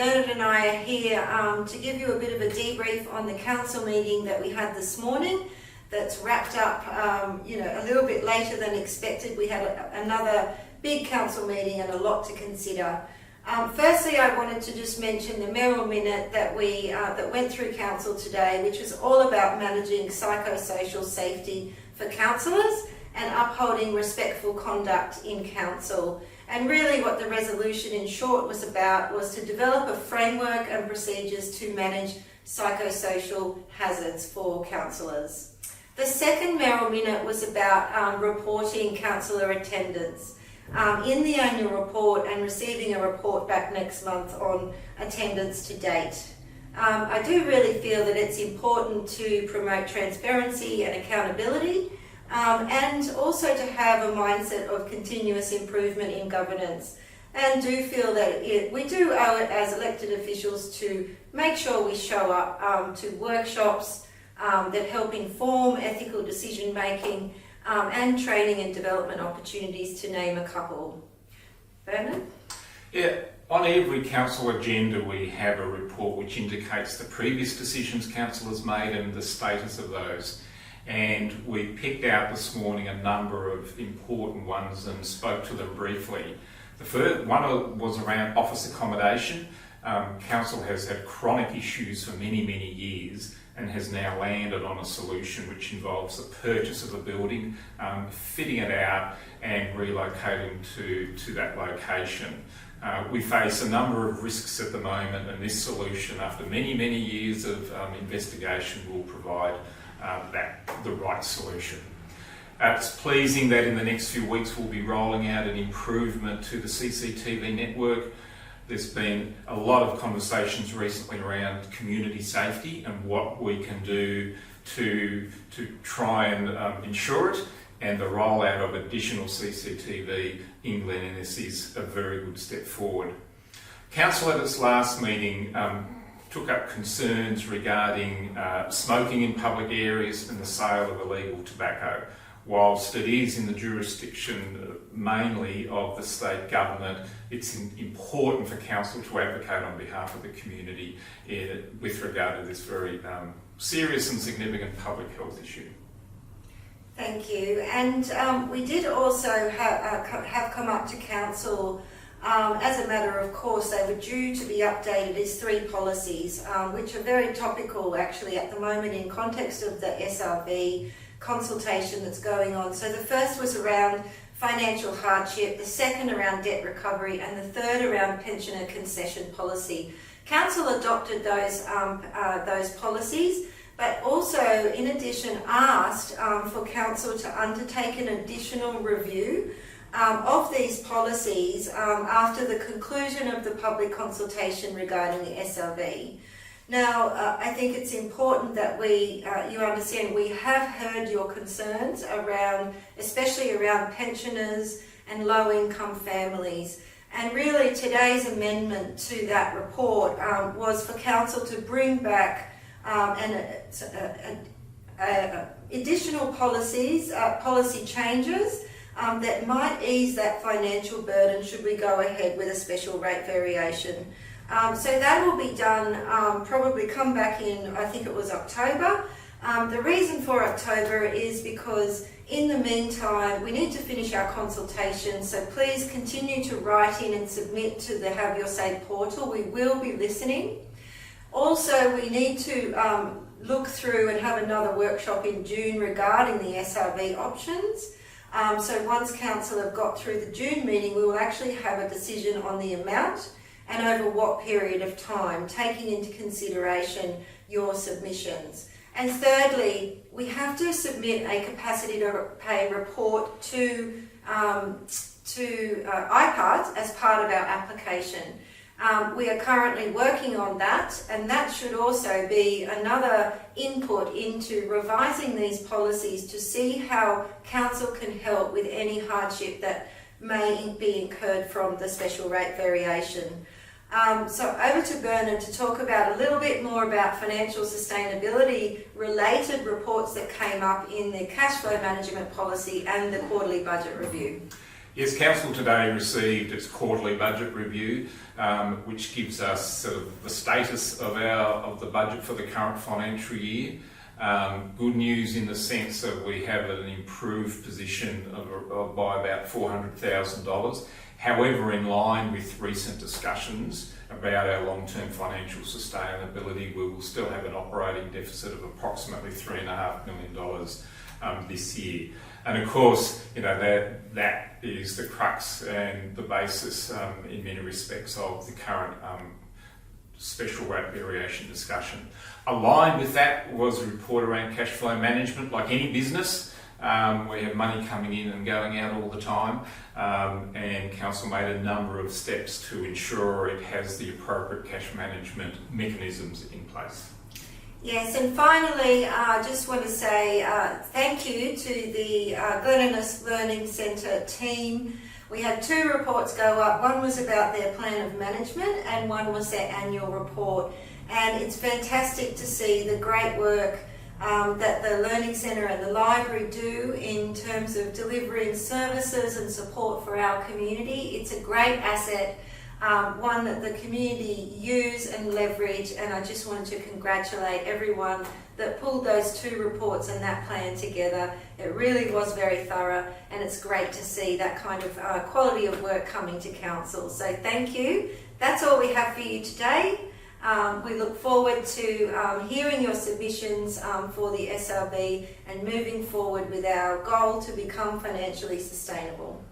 Bernard and I are here to give you a bit of a debrief on the council meeting that we had this morning that's wrapped up a little bit later than expected. We had another big council meeting and a lot to consider. Firstly, I wanted to just mention the Merrill Minute that went through council today, which was all about managing psychosocial safety for councillors and upholding respectful conduct in council. And really what the resolution in short was about was to develop a framework and procedures to manage psychosocial hazards for councillors. The second Merrill Minute was about reporting councillor attendance in the annual report and receiving a report back next month on attendance to date. I do really feel that it's important to promote transparency and accountability, and also to have a mindset of continuous improvement in governance, and do feel that we do owe it as elected officials to make sure we show up to workshops that help inform ethical decision making and training and development opportunities, to name a couple. Bernard? Yeah, on every council agenda we have a report which indicates the previous decisions council has made and the status of those. And we picked out this morning a number of important ones and spoke to them briefly. The first one was around office accommodation. Council has had chronic issues for many, many years and has now landed on a solution which involves the purchase of a building, fitting it out and relocating to that location. We face a number of risks at the moment, and this solution, after many, many years of investigation, will provide the right solution. It's pleasing that in the next few weeks we'll be rolling out an improvement to the CCTV network. There's been a lot of conversations recently around community safety and what we can do to try and ensure it, and the rollout of additional CCTV in Glen Innes is a very good step forward. Council at its last meeting took up concerns regarding smoking in public areas and the sale of illegal tobacco. Whilst it is in the jurisdiction mainly of the state government, it's important for council to advocate on behalf of the community with regard to this very serious and significant public health issue. Thank you. And we did also have come up to council, as a matter of course, they were due to be updated as 3 policies, which are very topical actually at the moment in context of the SRV consultation that's going on. So the first was around financial hardship, the second around debt recovery, and the third around pensioner concession policy. Council adopted those policies, but also in addition asked for council to undertake an additional review of these policies after the conclusion of the public consultation regarding the SRV. Now, I think it's important that you understand we have heard your concerns especially around pensioners and low-income families. And really today's amendment to that report was for council to bring back additional policy changes that might ease that financial burden should we go ahead with a special rate variation. So that will be done, probably come back in, I think it was October. The reason for October is because in the meantime, we need to finish our consultation, so please continue to write in and submit to the Have Your Say portal. We will be listening. Also, we need to look through and have another workshop in June regarding the SRV options. So once council have got through the June meeting, we will actually have a decision on the amount and over what period of time, taking into consideration your submissions. And thirdly, we have to submit a capacity to pay report to IPART as part of our application. We are currently working on that, and that should also be another input into revising these policies to see how council can help with any hardship that may be incurred from the special rate variation. So over to Bernard to talk about a little bit more about financial sustainability related reports that came up in the cash flow management policy and the quarterly budget review. Yes, Council today received its quarterly budget review, which gives us sort of the status of the budget for the current financial year. Good news in the sense that we have an improved position by about $400,000. However, in line with recent discussions about our long-term financial sustainability, we will still have an operating deficit of approximately $3.5 million this year. And of course, that is the crux and the basis in many respects of the current special rate variation discussion. Aligned with that was a report around cash flow management. Like any business, we have money coming in and going out all the time, and Council made a number of steps to ensure it has the appropriate cash management mechanisms in place. Yes, and finally, I just want to say thank you to the Glen Innes Learning Centre team. We had 2 reports go up. One was about their plan of management and one was their annual report. And it's fantastic to see the great work that the Learning Centre and the library do in terms of delivering services and support for our community. It's a great asset. One that the community use and leverage, and I just wanted to congratulate everyone that pulled those 2 reports and that plan together. It really was very thorough, and it's great to see that kind of quality of work coming to Council. So thank you. That's all we have for you today. We look forward to hearing your submissions for the SRB and moving forward with our goal to become financially sustainable.